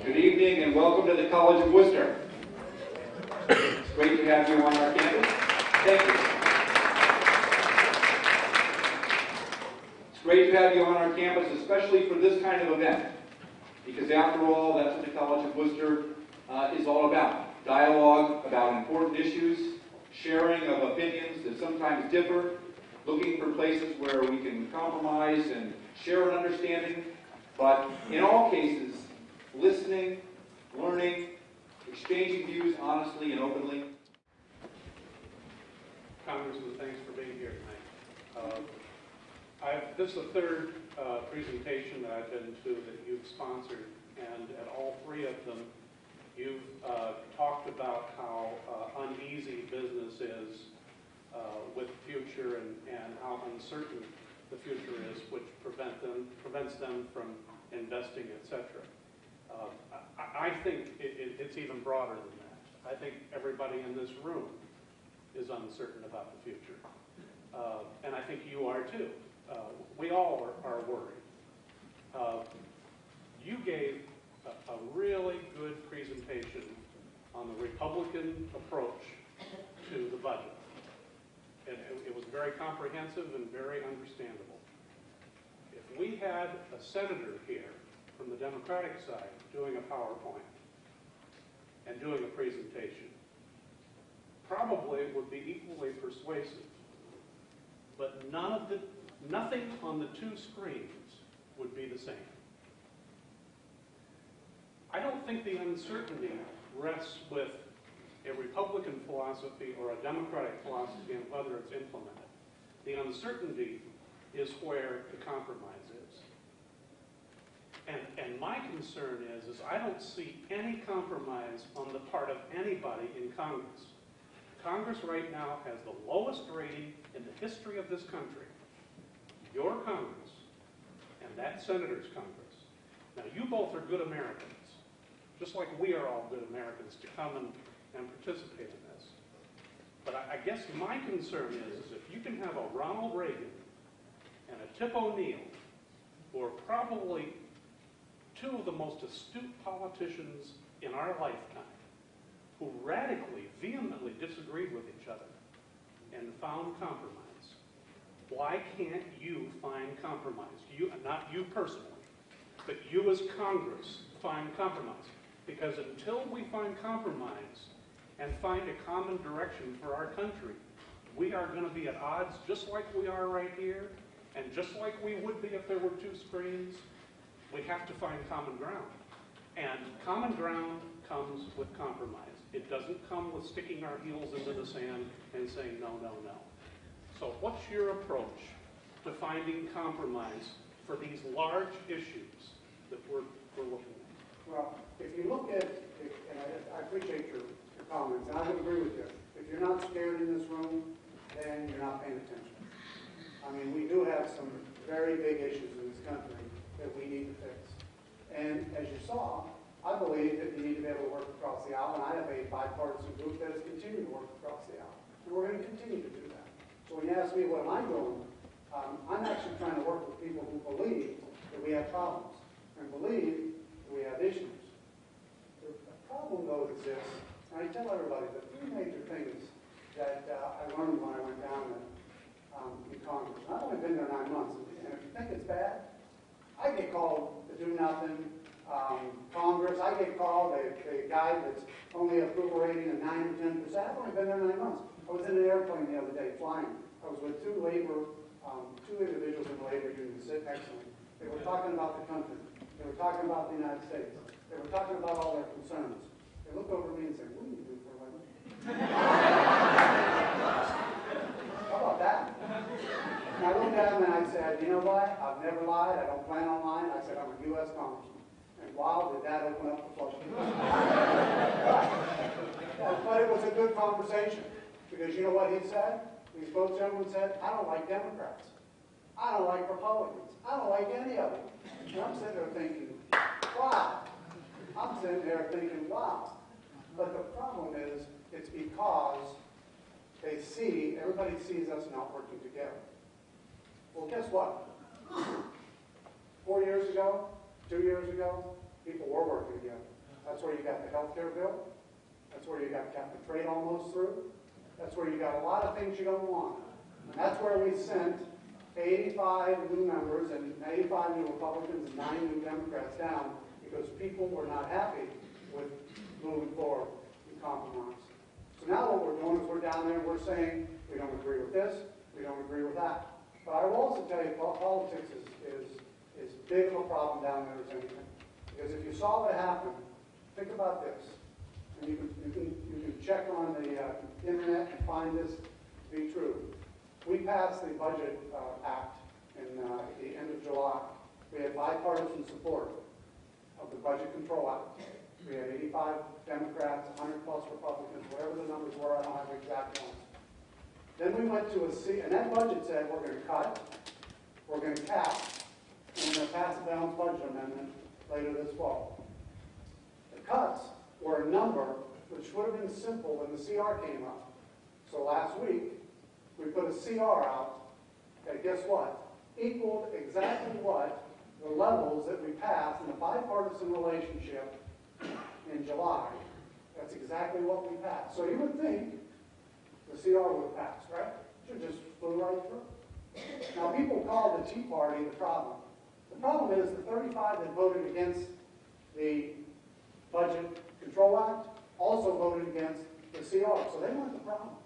Good evening and welcome to the College of Worcester. It's great to have you on our campus. Thank you. It's great to have you on our campus, especially for this kind of event, because after all, that's what the College of Worcester is all about. Dialogue about important issues, sharing of opinions that sometimes differ, looking for places where we can compromise and share an understanding, but in all cases, listening, learning, exchanging views honestly and openly. Congressman, thanks for being here tonight. This is the third presentation that I've been to that you've sponsored, and at all three of them, you've talked about how uneasy business is with the future and how uncertain the future is, which prevents them from investing, etc. I think it's even broader than that. I think everybody in this room is uncertain about the future. And I think you are too. We all are worried. You gave a really good presentation on the Republican approach to the budget. And it was very comprehensive and very understandable. If we had a senator here from the Democratic side doing a PowerPoint and doing a presentation, probably it would be equally persuasive. But nothing on the two screens would be the same. I don't think the uncertainty rests with a Republican philosophy or a Democratic philosophy and whether it's implemented. The uncertainty is where the compromise is. And my concern is I don't see any compromise on the part of anybody in Congress. Congress right now has the lowest rating in the history of this country. Your Congress and that Senator's Congress. Now, you both are good Americans, just like we are all good Americans to come and participate in this. But I guess my concern is if you can have a Ronald Reagan and a Tip O'Neill, who are probably two of the most astute politicians in our lifetime, who radically, vehemently disagreed with each other and found compromise. Why can't you find compromise? You, not you personally, but you as Congress find compromise. Because until we find compromise and find a common direction for our country, we are going to be at odds just like we are right here, and just like we would be if there were two screens. We have to find common ground. And common ground comes with compromise. It doesn't come with sticking our heels into the sand and saying no, no, no. So what's your approach to finding compromise for these large issues that we're looking at? Well, if you look at, and I appreciate your comments, and I would agree with you. If you're not scared in this room, then you're not paying attention. I mean, we do have some very big issues in this country that we need to fix. And as you saw, I believe that you need to be able to work across the aisle, and I have a bipartisan group that has continued to work across the aisle. And we're going to continue to do that. So when you ask me what am I doing, I'm actually trying to work with people who believe that we have problems and believe that we have issues. The problem, though, is this, and I tell everybody the three major things that I learned when I went down in Congress. And I've only been there 9 months, and if you think it's bad, I get called to do nothing. Congress, I get called a guy that's only approval rating of 9 or 10%. I've only been there 9 months. I was in an airplane the other day flying. I was with two individuals in the labor union sitting next to me. They were talking about the country. They were talking about the United States. They were talking about all their concerns. They looked over at me and said, "What do you do for a living?" How about that? And I looked at them and I said, "You know what? I've never lied. I don't plan on lying." I said, "I'm a U.S. Congressman." And wow, did that open up the floodgates. But it was a good conversation. Because you know what he said? These both gentlemen said, "I don't like Democrats. I don't like Republicans. I don't like any of them." And I'm sitting there thinking, wow. I'm sitting there thinking, wow. But the problem is, it's because they see, everybody sees us not working together. Well, guess what? 4 years ago, 2 years ago, people were working together. got the healthcare bill. That's where you got cap and trade almost through. That's where you got a lot of things you don't want. And that's where we sent 85 new members and 85 new Republicans and 9 new Democrats down because people were not happy with moving forward and compromise. So now what we're doing is we're down there and we're saying we don't agree with this, we don't agree with that. But I will also tell you politics is big of a problem down there as anything. Because if you saw what happened, think about this. And you can check on the internet and find this to be true. We passed the Budget Act in the end of July. We had bipartisan support of the Budget Control Act. We had 85 Democrats, 100 plus Republicans, whatever the numbers were, I don't have the exact ones. Then we went to and that budget said we're going to cut, we're going to cap, and we're going to pass a balanced budget amendment later this fall. The cuts were a number which would have been simple when the CR came up. So last week, we put a CR out that, guess what, equaled exactly what the levels that we passed in a bipartisan relationship in July. That's exactly what we passed. So you would think the CR would have passed, right? It just flew right through. Now, people call the Tea Party the problem. The problem is the 35 that voted against the Budget Control Act also voted against the CR. So they weren't the problem.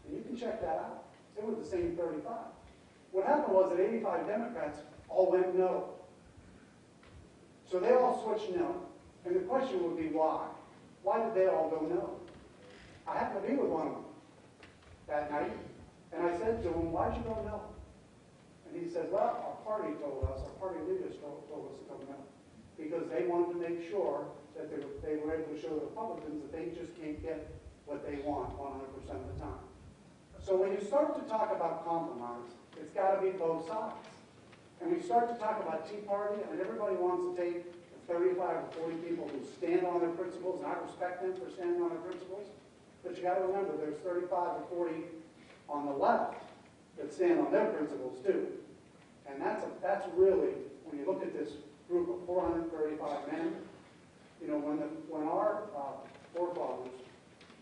And you can check that out. They were the same 35. What happened was that 85 Democrats all went no. So they all switched no. And the question would be why? Why did they all go no? I happened to be with one of them that night, and I said to him, why'd you go no? And he said, well, our party told us, our party leaders told us to go no, because they wanted to make sure that they were able to show the Republicans that they just can't get what they want 100% of the time. So when you start to talk about compromise, it's got to be both sides. And we start to talk about Tea Party, and everybody wants to take 35 or 40 people who stand on their principles, and I respect them for standing on their principles. But you got to remember, there's 35 or 40 on the left that stand on their principles too. And that's really, when you look at this group of 435 men, you know, when our forefathers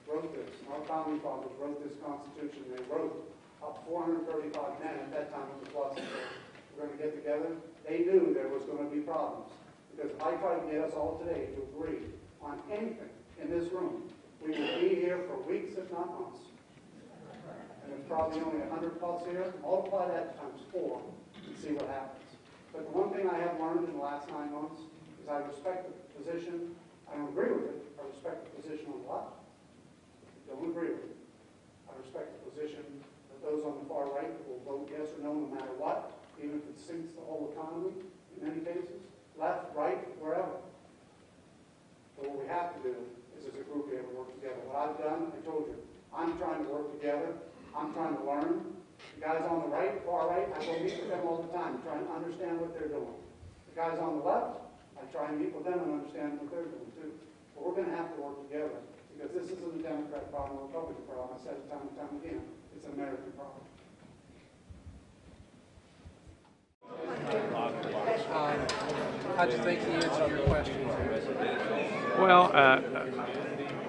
wrote this, our founding fathers wrote this Constitution, they wrote up 435 men. At that time, it was plus. We're going to get together. They knew there was going to be problems. Because if I try to get us all today to agree on anything in this room, we will be here for weeks, if not months. And there's probably only 100 plus here. Multiply that times 4 and see what happens. But the one thing I have learned in the last 9 months is I respect the position. I don't agree with it. I respect the position on the left. I don't agree with it. I respect the position that those on the far right will vote yes or no matter what, even if it sinks the whole economy in many cases. Left, right, wherever. But what we have to do is, as a group, we have to work together. What I've done, I told you, I'm trying to work together. I'm trying to learn. The guys on the right, far right, I go meet with them all the time, trying to understand what they're doing. The guys on the left, I try and meet with them and understand what they're doing too. But we're going to have to work together because this isn't a Democrat problem or a Republican problem. I said it time and time again. It's an American problem. How do you think he answered your question? Well,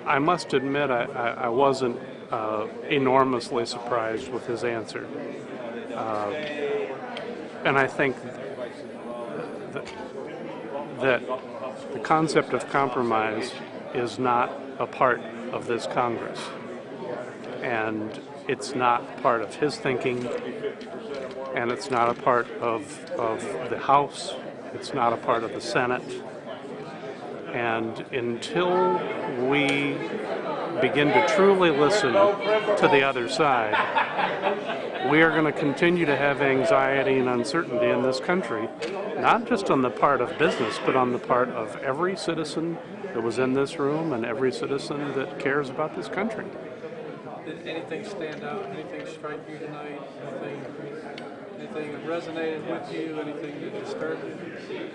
I must admit I wasn't enormously surprised with his answer. And I think that the concept of compromise is not a part of this Congress. And it's not part of his thinking, and it's not a part of the House. It's not a part of the Senate. And until we begin to truly listen to the other side, we are going to continue to have anxiety and uncertainty in this country, not just on the part of business, but on the part of every citizen that was in this room and every citizen that cares about this country. Did anything stand out? Anything strike you tonight? Anything that resonated with you? Anything that disturbed you?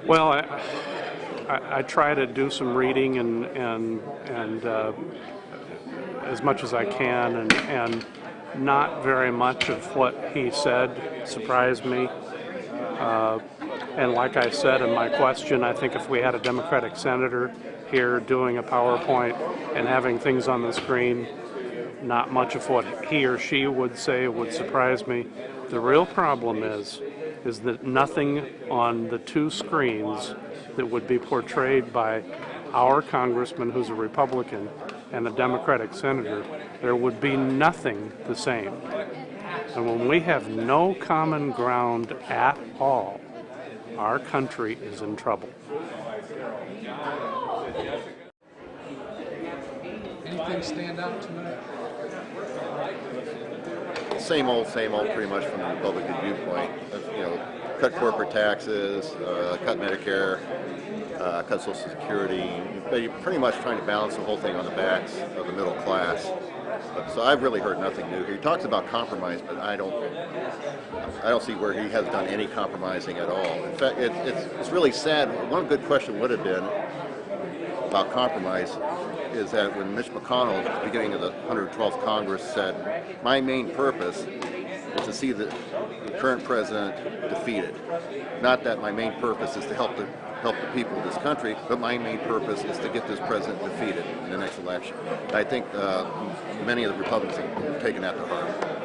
Well, I try to do some reading and as much as I can, and not very much of what he said surprised me. And like I said in my question, I think if we had a Democratic senator here doing a PowerPoint and having things on the screen, not much of what he or she would say would surprise me. The real problem is that nothing on the two screens that would be portrayed by our congressman who's a Republican and a Democratic senator, there would be nothing the same. And when we have no common ground at all, our country is in trouble. Anything stand out tonight? Same old, pretty much from the Republican viewpoint. Cut corporate taxes, cut Medicare, cut Social Security. They're pretty much trying to balance the whole thing on the backs of the middle class. So I've really heard nothing new here. He talks about compromise, but I don't see where he has done any compromising at all. In fact, it's really sad. One good question would have been about compromise is that when Mitch McConnell, at the beginning of the 112th Congress, said, my main purpose is to see the current president defeated. Not that my main purpose is to help the people of this country, but my main purpose is to get this president defeated in the next election. I think many of the Republicans have taken that to heart.